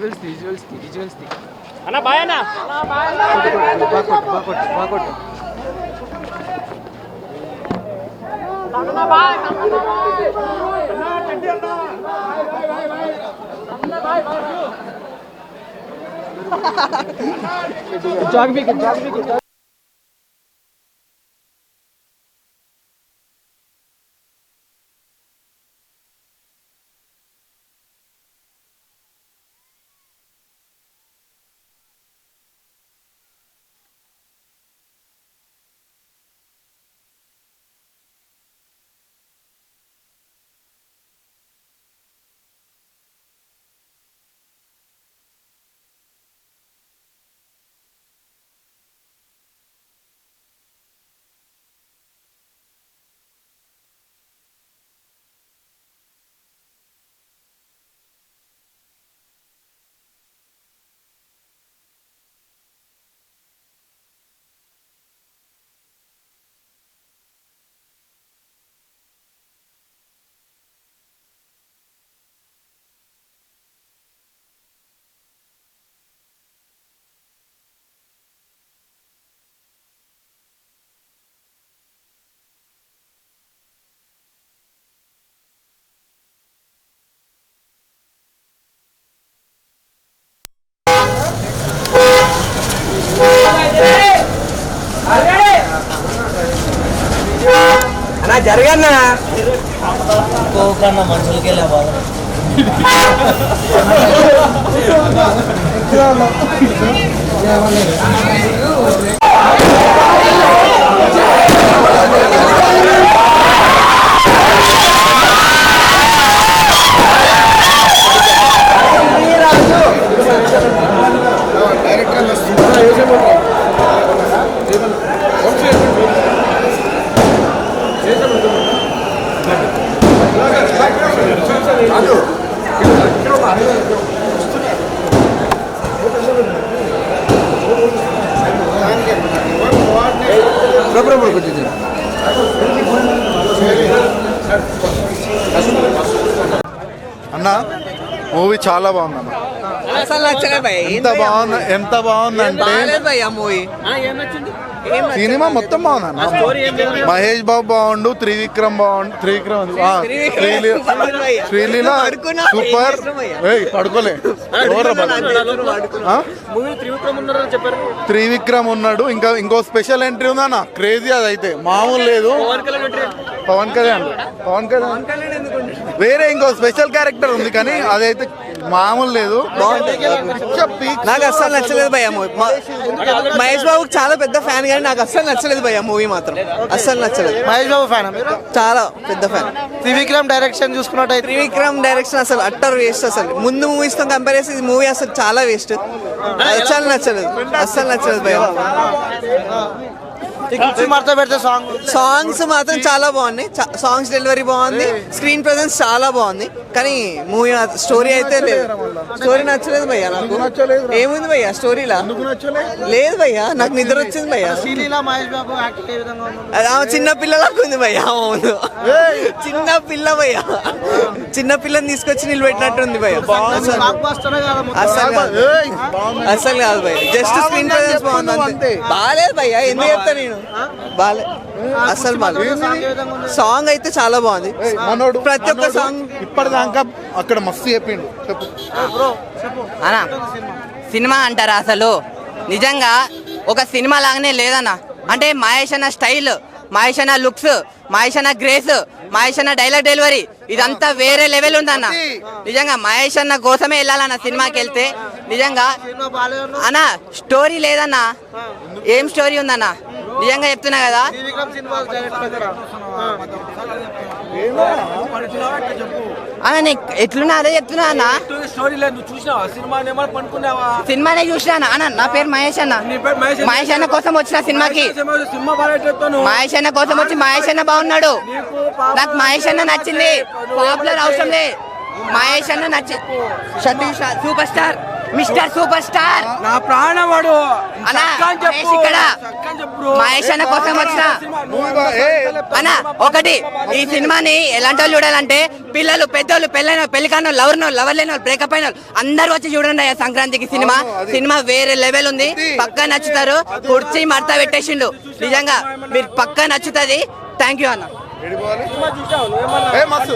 Visuals అన్న bye అన్న జాగ్రత్త అన్నా జరగన్నా పోకన్నా మనుషులకి వెళ్ళా బాధ అన్న మూవీ చాలా బాగుంది అన్న. అసలు నచ్చలే భయ్. ఎంత బాగుందంటే మూవీ సినిమా మొత్తం బాగుంది అన్న. మహేష్ బాబు బాగుండు, త్రివిక్రమ్ శ్రీలీల సూపర్. పడుకోలే త్రివిక్రమ్ ఉన్నాడు. ఇంకో స్పెషల్ ఎంట్రీ ఉందన్న, క్రేజీ అదైతే మామూలు లేదు. పవన్ కళ్యాణ్ వేరే ఇంకో స్పెషల్ క్యారెక్టర్ ఉంది కానీ అదైతే మామూలు లేదు. నాకు అస్సలు నచ్చలేదు భయ్య మూవీ. మహేష్ బాబు చాలా పెద్ద ఫ్యాన్ కానీ నాకు అస్సలు నచ్చలేదు భయ్య మూవీ మాత్రం అస్సలు నచ్చలేదు. మహేష్ బాబు ఫ్యాన్ చాలా పెద్ద ఫ్యాన్. త్రివిక్రమ్ డైరెక్షన్ చూసుకున్నట్టు త్రివిక్రమ్ డైరెక్షన్ అసలు అట్టర్ వేస్ట్. అసలు ముందు మూవీస్ తో కంపేర్ చేసి ఈ మూవీ అసలు చాలా వేస్ట్. అస్సలు నచ్చలేదు భయ్య. సాంగ్స్ మాత్రం చాలా బాగున్నాయి. సాంగ్స్ డెలివరీ బాగుంది, స్క్రీన్ ప్రెజెన్స్ చాలా బాగుంది. కానీ మూవీ స్టోరీ అయితే లేదు. స్టోరీ నచ్చలేదు భయ్య నాకు. ఏముంది భయ్య స్టోరీలా? లేదు భయ్య, నాకు నిద్ర వచ్చింది భయ్య. ఆమె చిన్న పిల్లలకు ఉంది భయ్య. ముందు చిన్న పిల్ల భయ్య, చిన్న పిల్లని తీసుకొచ్చి నిలబెట్టినట్టుంది భయ్య. అసలు కాదు భయ్య, జస్ట్ స్క్రీన్ ప్రెజెన్స్ బాగుంది. బాగాలేదు భయ్య, ఎందుకు చెప్తా నేను బాలే. అసలు సాంగ్ అయితే చాలా బాగుంది. ప్రతి ఒక్క సాంగ్ ఇప్పటిదాకా అక్కడ మస్తు చెప్పిండు. అన్నా సినిమా అంటారా? అసలు నిజంగా ఒక సినిమా లాగానే లేదన్నా. అంటే మహేష్ అన్న స్టైల్, మహేష్ అన్న లుక్స్, మహేష్ అన్న గ్రేస్, మహేష్ అన్న డైలాగ్ డెలివరీ ఇదంతా వేరే లెవెల్ ఉందన్న. నిజంగా మహేష్ అన్న కోసమే వెళ్ళాలన్న సినిమాకి వెళ్తే. నిజంగా అన్న స్టోరీ లేదన్నా. ఏం స్టోరీ ఉందన్న? నిజంగా చెప్తున్నా కదా. అన్న ఎట్లున్నా అదే చెప్తున్నా అన్న. సినిమానే చూసినా అన్న. నా పేరు మహేష్ అన్న. మహేష్ అన్న కోసం వచ్చిన సినిమాకి. మహేష్ అన్న కోసం వచ్చి మహేష్ అన్న బాగున్నాడు. నాకు మహేష్ అన్న నచ్చింది. పాపులర్ అవసరం లే, మహేష్ అన్న నచ్చింది. Satish super star. Mister super star నా ప్రాణవాడు అన్నా మహేష్ ఇక్కడ మహేష్ అన్న కోసం వచ్చిన అన్న ఒకటి ఈ సినిమాని ఎలాంటి వాళ్ళు చూడాలంటే పిల్లలు పెద్దోళ్ళు పెళ్ళైన పెళ్లికాను లవర్ లేని వాళ్ళు బ్రేకప్ అయిన వాళ్ళు అందరూ వచ్చి చూడండి అయ్యా సంక్రాంతికి సినిమా వేరే లెవెల్ ఉంది పక్కా నచ్చుతారు కుర్చీ మడత పెట్టేసిండు నిజంగా మీరు పక్కా నచ్చుతుంది థ్యాంక్ యూ అన్న మస్తు